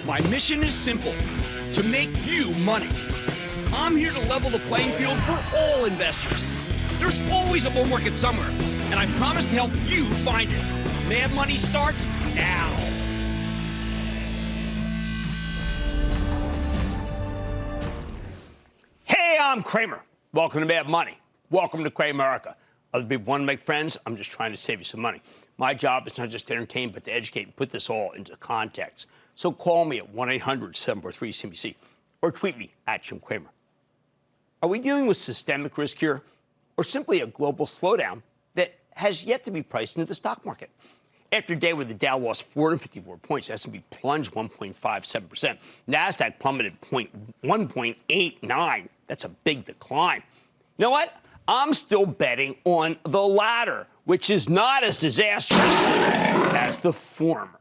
My mission is simple, to make you money. I'm here to level the playing field for all investors. There's always a bull market somewhere, and I promise to help you find it. Mad Money starts now. Hey, I'm Cramer. Welcome to Mad Money. Welcome to Cramerica. Other people want to make friends. I'm just trying to save you some money. My job is not just to entertain, but to educate and put this all into context. So call me at 1-800-743-CNBC or tweet me at Jim Cramer. Are we dealing with systemic risk here or simply a global slowdown that has yet to be priced into the stock market? After a day where the Dow lost 454 points, S&P plunged 1.57%, NASDAQ plummeted 1.89. That's a big decline. You know what? I'm still betting on the latter, which is not as disastrous as the former.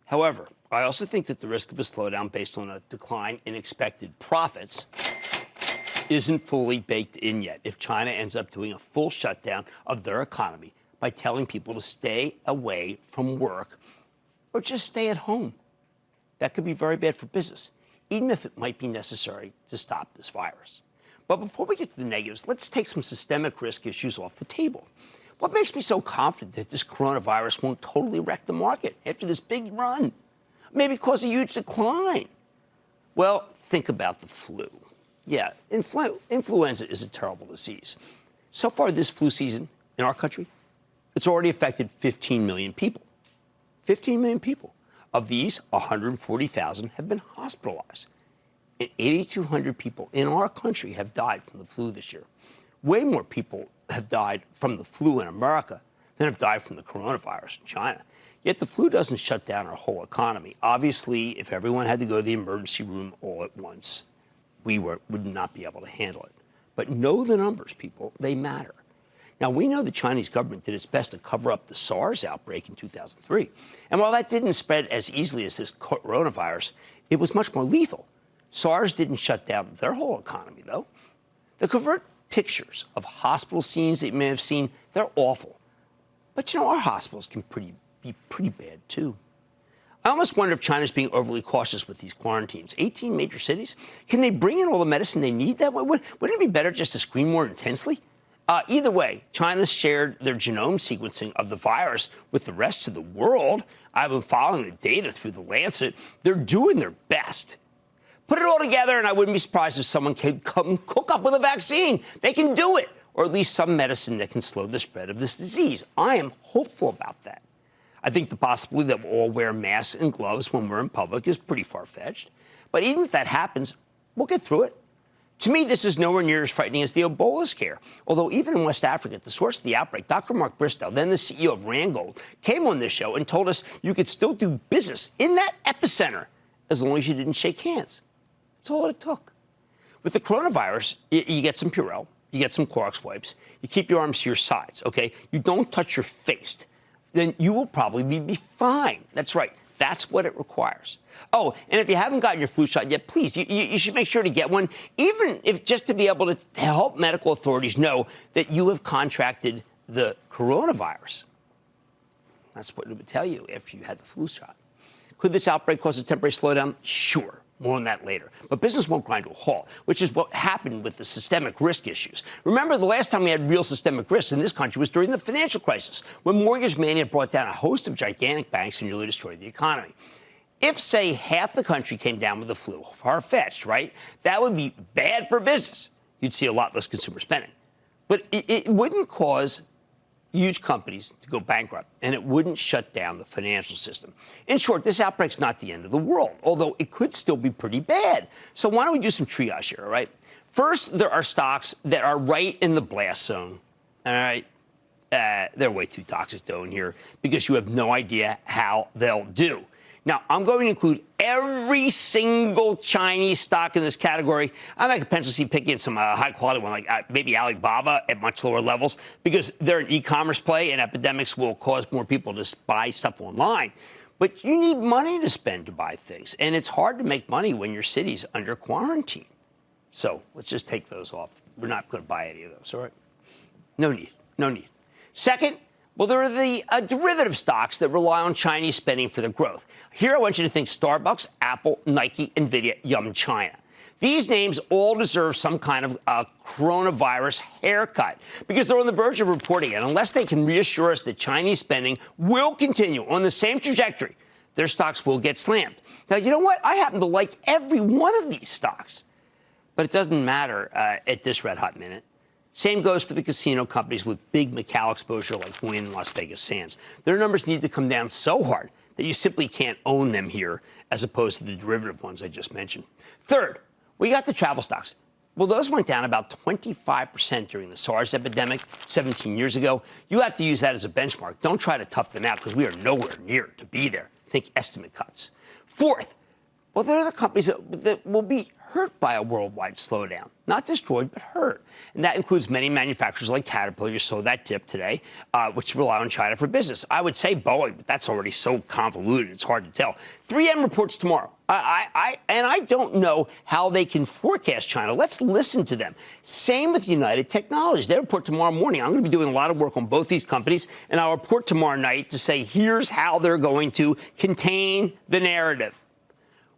However, I also think that the risk of a slowdown based on a decline in expected profits isn't fully baked in yet if China ends up doing a full shutdown of their economy by telling people to stay away from work or just stay at home. That could be very bad for business, even if it might be necessary to stop this virus. But before we get to the negatives, let's take some systemic risk issues off the table. What makes me so confident that this coronavirus won't totally wreck the market after this big run? Maybe cause a huge decline? Well, think about the flu. Yeah, influenza is a terrible disease. So far this flu season in our country, it's already affected 15 million people. 15 million people. Of these, 140,000 have been hospitalized. And 8,200 people in our country have died from the flu this year. Way more people have died from the flu in America than have died from the coronavirus in China. Yet the flu doesn't shut down our whole economy. Obviously, if everyone had to go to the emergency room all at once, we would not be able to handle it. But know the numbers, people. They matter. Now, we know the Chinese government did its best to cover up the SARS outbreak in 2003. And while that didn't spread as easily as this coronavirus, it was much more lethal. SARS didn't shut down their whole economy, though. The covert pictures of hospital scenes that you may have seen, they're awful. But, you know, our hospitals can be pretty bad, too. I almost wonder if China's being overly cautious with these quarantines. 18 major cities? Can they bring in all the medicine they need that way? Wouldn't it be better just to screen more intensely? Either way, China's shared their genome sequencing of the virus with the rest of the world. I've been following the data through the Lancet. They're doing their best. Put it all together, and I wouldn't be surprised if someone could come cook up with a vaccine. They can do it, or at least some medicine that can slow the spread of this disease. I am hopeful about that. I think the possibility that we'll all wear masks and gloves when we're in public is pretty far-fetched. But even if that happens, we'll get through it. To me, this is nowhere near as frightening as the Ebola scare. Although even in West Africa, at the source of the outbreak, Dr. Mark Bristow, then the CEO of Randgold, came on this show and told us you could still do business in that epicenter as long as you didn't shake hands. That's all it took. With the coronavirus, you get some Purell, you get some Clorox wipes, you keep your arms to your sides, okay? You don't touch your face. Then you will probably be fine. That's right. That's what it requires. Oh, and if you haven't gotten your flu shot yet, please, you should make sure to get one, even if just to be able to help medical authorities know that you have contracted the coronavirus. That's what it would tell you after you had the flu shot. Could this outbreak cause a temporary slowdown? Sure. More on that later. But business won't grind to a halt, which is what happened with the systemic risk issues. Remember, the last time we had real systemic risks in this country was during the financial crisis, when mortgage mania brought down a host of gigantic banks and nearly destroyed the economy. If, say, half the country came down with the flu, far-fetched, right, that would be bad for business. You'd see a lot less consumer spending. But it wouldn't cause huge companies to go bankrupt, and it wouldn't shut down the financial system. In short, this outbreak's not the end of the world, although it could still be pretty bad. So why don't we do some triage here, all right? First, there are stocks that are right in the blast zone, all right? They're way too toxic to own here because you have no idea how they'll do. Now, I'm going to include every single Chinese stock in this category. I might potentially pick in some high-quality one, like maybe Alibaba at much lower levels, because they're an e-commerce play, and epidemics will cause more people to buy stuff online. But you need money to spend to buy things, and it's hard to make money when your city's under quarantine. So let's just take those off. We're not going to buy any of those, all right? No need. Second, Well, there are the derivative stocks that rely on Chinese spending for their growth. Here, I want you to think Starbucks, Apple, Nike, Nvidia, Yum China. These names all deserve some kind of coronavirus haircut because they're on the verge of reporting it. Unless they can reassure us that Chinese spending will continue on the same trajectory, their stocks will get slammed. Now, you know what? I happen to like every one of these stocks, but it doesn't matter at this red-hot minute. Same goes for the casino companies with big Macau exposure like Wynn, Las Vegas Sands. Their numbers need to come down so hard that you simply can't own them here as opposed to the derivative ones I just mentioned. Third, we got the travel stocks. Well, those went down about 25% during the SARS epidemic 17 years ago. You have to use that as a benchmark. Don't try to tough them out because we are nowhere near to be there. Think estimate cuts. Fourth, well, they're the companies that will be hurt by a worldwide slowdown. Not destroyed, but hurt. And that includes many manufacturers like Caterpillar. You saw that dip today, which rely on China for business. I would say Boeing, but that's already so convoluted, it's hard to tell. 3M reports tomorrow. I don't know how they can forecast China. Let's listen to them. Same with United Technologies. They report tomorrow morning. I'm going to be doing a lot of work on both these companies, and I'll report tomorrow night to say here's how they're going to contain the narrative.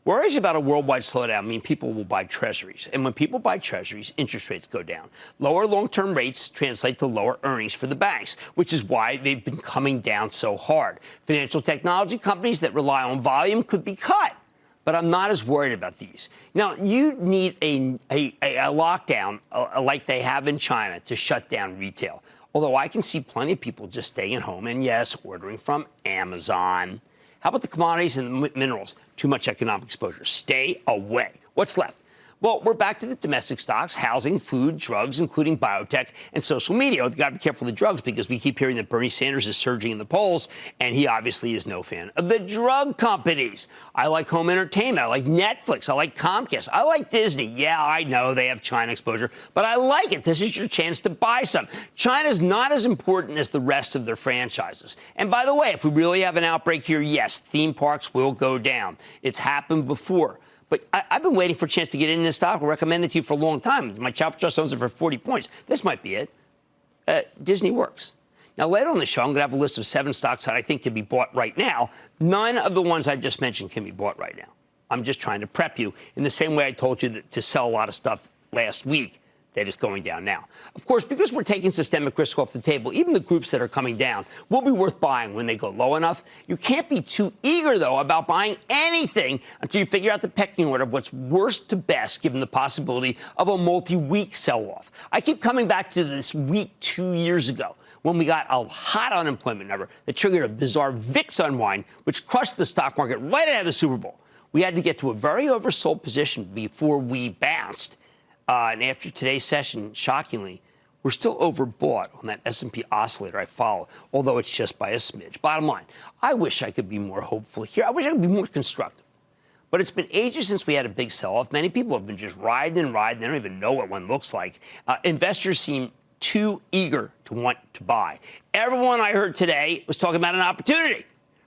Worries about a worldwide slowdown mean people will buy Treasuries. And when people buy Treasuries, interest rates go down. Lower long-term rates translate to lower earnings for the banks, which is why they've been coming down so hard. Financial technology companies that rely on volume could be cut. But I'm not as worried about these. Now, you need a lockdown like they have in China to shut down retail. Although I can see plenty of people just staying at home and, yes, ordering from Amazon. How about the commodities and the minerals? Too much economic exposure. Stay away. What's left? Well, we're back to the domestic stocks, housing, food, drugs, including biotech and social media. We've got to be careful of the drugs because we keep hearing that Bernie Sanders is surging in the polls, and he obviously is no fan of the drug companies. I like home entertainment. I like Netflix. I like Comcast. I like Disney. Yeah, I know they have China exposure, but I like it. This is your chance to buy some. China's not as important as the rest of their franchises. And by the way, if we really have an outbreak here, yes, theme parks will go down. It's happened before. But I've been waiting for a chance to get in this stock. I'll recommend it to you for a long time. My Chopper Trust owns it for 40 points. This might be it. Disney works. Now, later on the show, I'm going to have a list of 7 stocks that I think can be bought right now. None of the ones I've just mentioned can be bought right now. I'm just trying to prep you in the same way I told you to sell a lot of stuff last week that is going down now. Of course, because we're taking systemic risk off the table, even the groups that are coming down will be worth buying when they go low enough. You can't be too eager, though, about buying anything until you figure out the pecking order of what's worst to best, given the possibility of a multi-week sell-off. I keep coming back to this week 2 years ago, when we got a hot unemployment number that triggered a bizarre VIX unwind, which crushed the stock market right out of the Super Bowl. We had to get to a very oversold position before we bounced. And after today's session, shockingly, we're still overbought on that S&P oscillator I follow, although it's just by a smidge. Bottom line, I wish I could be more hopeful here. I wish I could be more constructive. But it's been ages since we had a big sell-off. Many people have been just riding and riding. They don't even know what one looks like. Investors seem too eager to want to buy. Everyone I heard today was talking about an opportunity.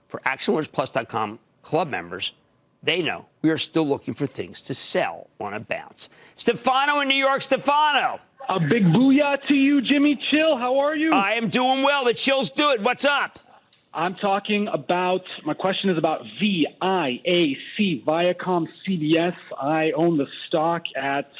For ActionAlertsPlus.com Club members, they know we are still looking for things to sell on a bounce. Stefano in New York. Stefano. A big booyah to you, Jimmy Chill. How are you? I am doing well. The chill's good. What's up? I'm talking about, my question is about VIAC, Viacom CBS. I own the stock at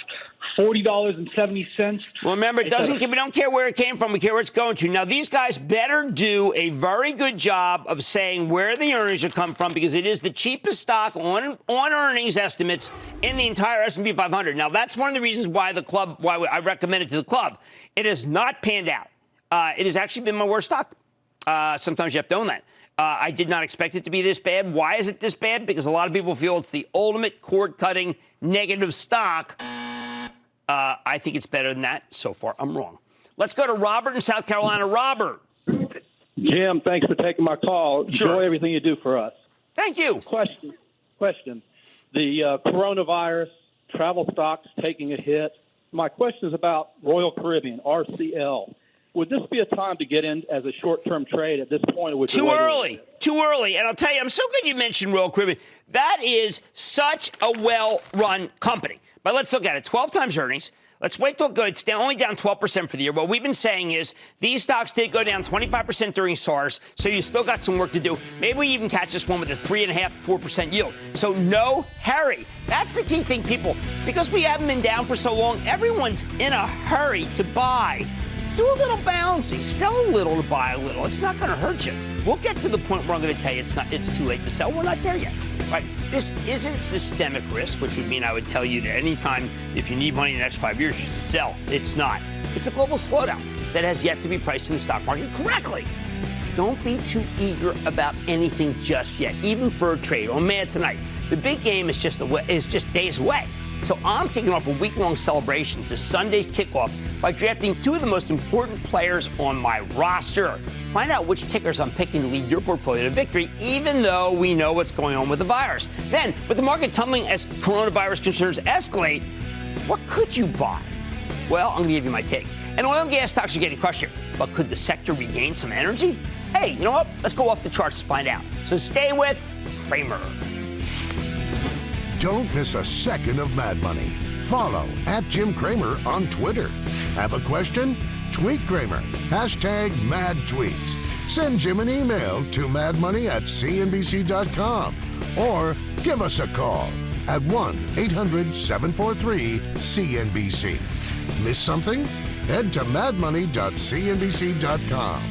$40.70. Well, remember, we don't care where it came from. We care where it's going to. Now, these guys better do a very good job of saying where the earnings should come from, because it is the cheapest stock on earnings estimates in the entire S&P 500. Now, that's one of the reasons why I recommend it to the club. It has not panned out. It has actually been my worst stock. Sometimes you have to own that. I did not expect it to be this bad. Why is it this bad? Because a lot of people feel it's the ultimate cord-cutting negative stock. I think it's better than that. So far, I'm wrong. Let's go to Robert in South Carolina. Robert. Jim, thanks for taking my call. Sure. Enjoy everything you do for us. Thank you. Question. The coronavirus, travel stocks taking a hit. My question is about Royal Caribbean, RCL. Would this be a time to get in as a short-term trade at this point? Too early. And I'll tell you, I'm so glad you mentioned Royal Caribbean. That is such a well-run company. But let's look at it. 12 times earnings, Let's wait till it goes. It's only down 12% for the year. What we've been saying is these stocks did go down 25% during SARS, so you still got some work to do. Maybe we even catch this one with a 3.5-4% yield. So no hurry. That's the key thing, people. Because we haven't been down for so long, everyone's in a hurry to buy. Do a little balancing. Sell a little to buy a little. It's not going to hurt you. We'll get to the point where I'm going to tell you it's too late to sell. We're not there yet. Right? This isn't systemic risk, which would mean I would tell you that any time if you need money in the next 5 years, you should sell. It's not. It's a global slowdown that has yet to be priced in the stock market correctly. Don't be too eager about anything just yet, even for a trade. Oh, man, tonight. The big game is just days away. So I'm kicking off a week-long celebration to Sunday's kickoff by drafting two of the most important players on my roster. Find out which tickers I'm picking to lead your portfolio to victory, even though we know what's going on with the virus. Then, with the market tumbling as coronavirus concerns escalate, what could you buy? Well, I'm going to give you my take. And oil and gas stocks are getting crushed here. But could the sector regain some energy? Hey, you know what? Let's go off the charts to find out. So stay with Cramer. Don't miss a second of Mad Money. Follow @Jim Cramer on Twitter. Have a question? Tweet Cramer. #MadTweets. Send Jim an email to madmoney@cnbc.com or give us a call at 1-800-743-CNBC. Miss something? Head to madmoney.cnbc.com.